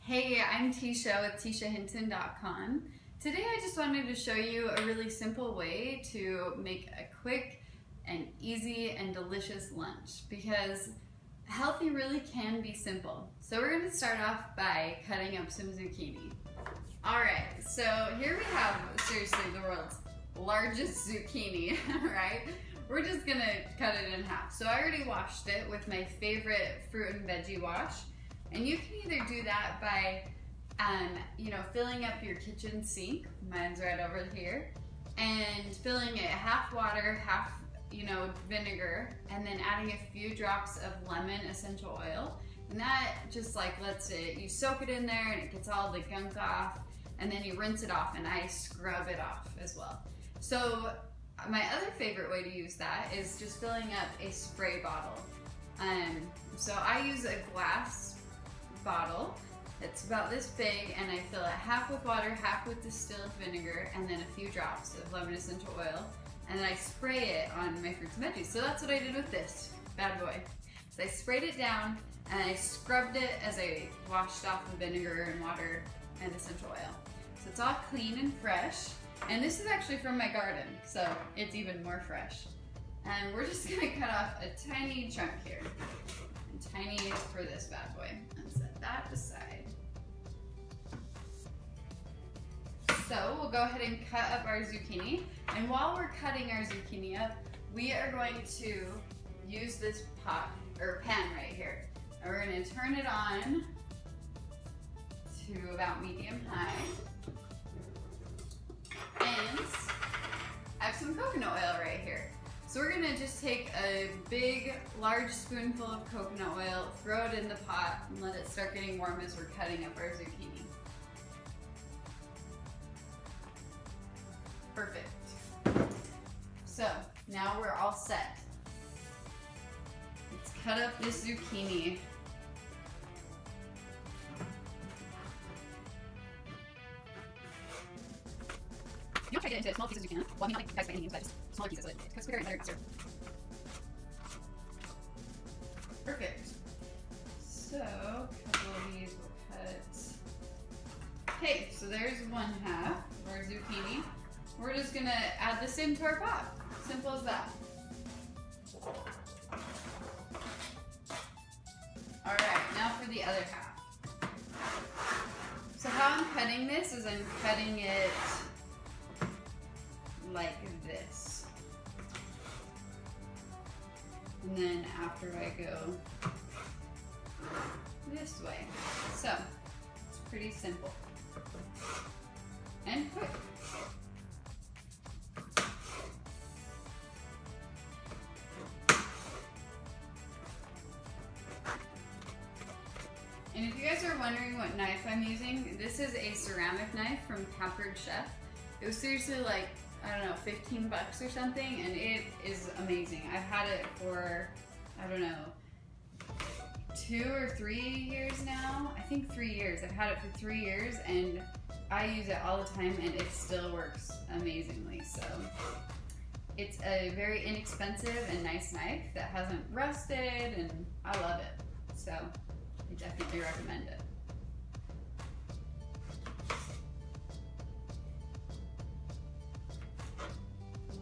Hey, I'm Tisha with tishahinton.com. Today I just wanted to show you a really simple way to make a quick and easy and delicious lunch, because healthy really can be simple. So we're going to start off by cutting up some zucchini. Alright, so here we have, seriously, the world's largest zucchini, right? We're just going to cut it in half. So I already washed it with my favorite fruit and veggie wash. And you can either do that by, filling up your kitchen sink, mine's right over here, and filling it half water, half, vinegar, and then adding a few drops of lemon essential oil. And that just lets it, you soak it in there and it gets all the gunk off, and then you rinse it off, and I scrub it off as well. So my other favorite way to use that is just filling up a spray bottle. So I use a glass bottle. It's about this big, and I fill it half with water, half with distilled vinegar, and then a few drops of lemon essential oil, and then I spray it on my fruits and veggies. So that's what I did with this bad boy. So I sprayed it down and I scrubbed it as I washed off the vinegar and water and essential oil. So it's all clean and fresh, and this is actually from my garden, so it's even more fresh. And we're just gonna cut off a tiny chunk here, and tiny for this bad boy, and set that aside. So we'll go ahead and cut up our zucchini, and while we're cutting our zucchini up, we are going to use this pot or pan right here, and we're going to turn it on to about medium high, and I have some coconut oil right here. So we're gonna just take a big, large spoonful of coconut oil, throw it in the pot, and let it start getting warm as we're cutting up our zucchini. Perfect. So now we're all set. Let's cut up this zucchini. You want to try to get into as small pieces as you can. Well, I mean, not like guys by any means, but just smaller pieces so it cooks quicker and better faster. Perfect. So, a couple of these we'll cut. Okay, so there's one half of our zucchini. We're just gonna add this into our pot. Simple as that. Alright, now for the other half. So how I'm cutting this is I'm cutting it like this. And then after I go this way. So, it's pretty simple and quick. And if you guys are wondering what knife I'm using, this is a ceramic knife from Pampered Chef. It was seriously like, I don't know, 15 bucks or something, and it is amazing. I've had it for, I don't know, 2 or 3 years now. I think 3 years. I've had it for 3 years, and I use it all the time, and it still works amazingly. So it's a very inexpensive and nice knife that hasn't rusted, and I love it. So I definitely recommend it.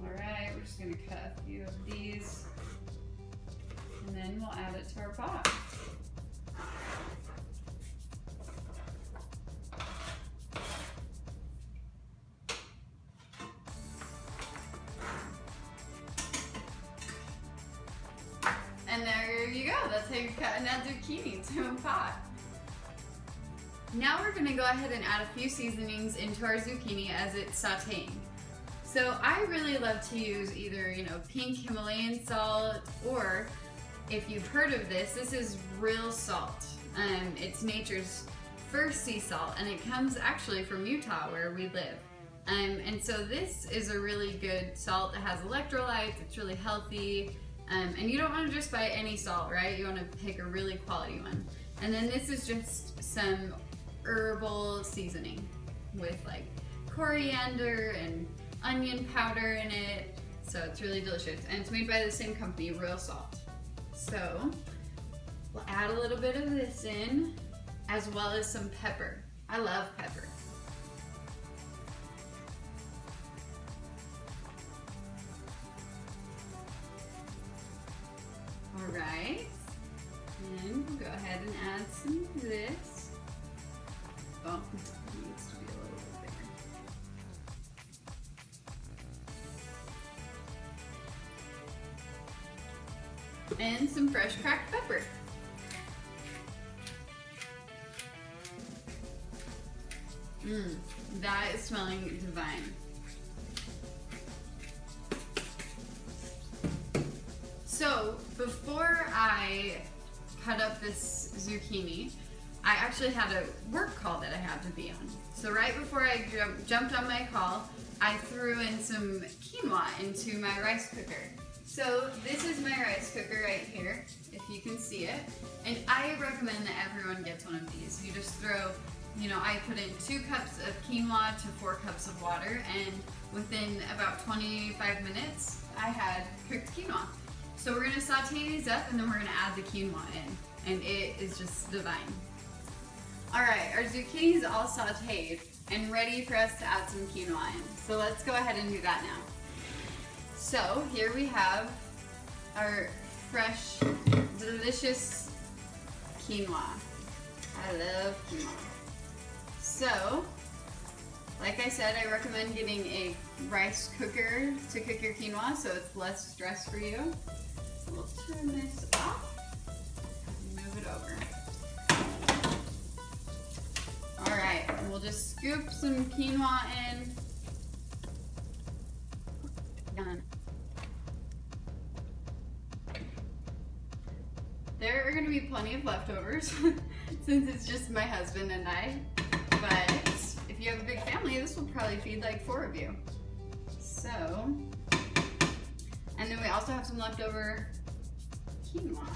Alright, we're just going to cut a few of these, and then we'll add it to our pot. And there you go, that's how you cut an zucchini to a pot. Now we're going to go ahead and add a few seasonings into our zucchini as it's sauteing. So I really love to use either, pink Himalayan salt, or if you've heard of this is real salt. It's nature's first sea salt, and it comes actually from Utah where we live. And so this is a really good salt that has electrolytes, it's really healthy. And you don't want to just buy any salt, right? You want to pick a really quality one. And then this is just some herbal seasoning with like coriander and onion powder in it. So it's really delicious. And it's made by the same company, Real Salt. So we'll add a little bit of this in. as well as some pepper. I love pepper. All right, and we'll go ahead and add some of this. Oh, it needs to be a little bit bigger. And some fresh cracked pepper. That is smelling divine. So before I cut up this zucchini, I actually had a work call that I had to be on. So right before I jumped on my call, I threw in some quinoa into my rice cooker. So this is my rice cooker right here, if you can see it. And I recommend that everyone gets one of these. You just throw, I put in 2 cups of quinoa to 4 cups of water, and within about 25 minutes, I had cooked quinoa. So we're gonna saute these up, and then we're gonna add the quinoa in, and it is just divine. All right, our zucchini is all sauteed and ready for us to add some quinoa in. So let's go ahead and do that now. So here we have our fresh, delicious quinoa. I love quinoa. So, like I said, I recommend getting a rice cooker to cook your quinoa so it's less stress for you. So we'll turn this off and move it over. All right, and we'll just scoop some quinoa in. Done. There are going to be plenty of leftovers since it's just my husband and I, but if you have a big family, this will probably feed like 4 of you. So, and then we also have some leftover quinoa.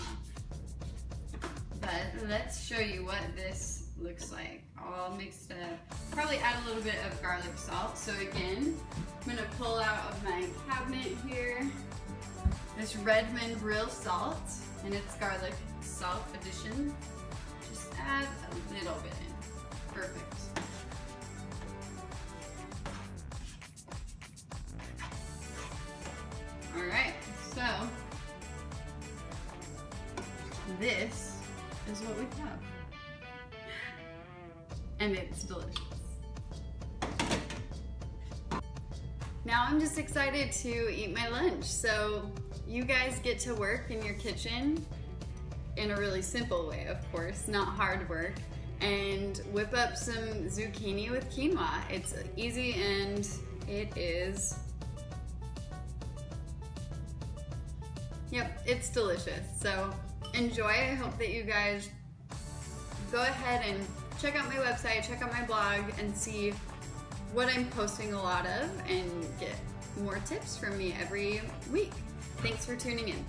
But let's show you what this looks like. All mixed up. Probably add a little bit of garlic salt. So again, I'm gonna pull out of my cabinet here this Redmond real salt, and it's garlic salt addition. Just add a little bit in. Perfect. All right, so this is what we have. And it's delicious. Now I'm just excited to eat my lunch. So you guys get to work in your kitchen in a really simple way, of course, not hard work, and whip up some zucchini with quinoa. It's easy and it is, yep, it's delicious. So enjoy. I hope that you guys go ahead and check out my website, check out my blog, and see what I'm posting a lot of and get more tips from me every week. Thanks for tuning in.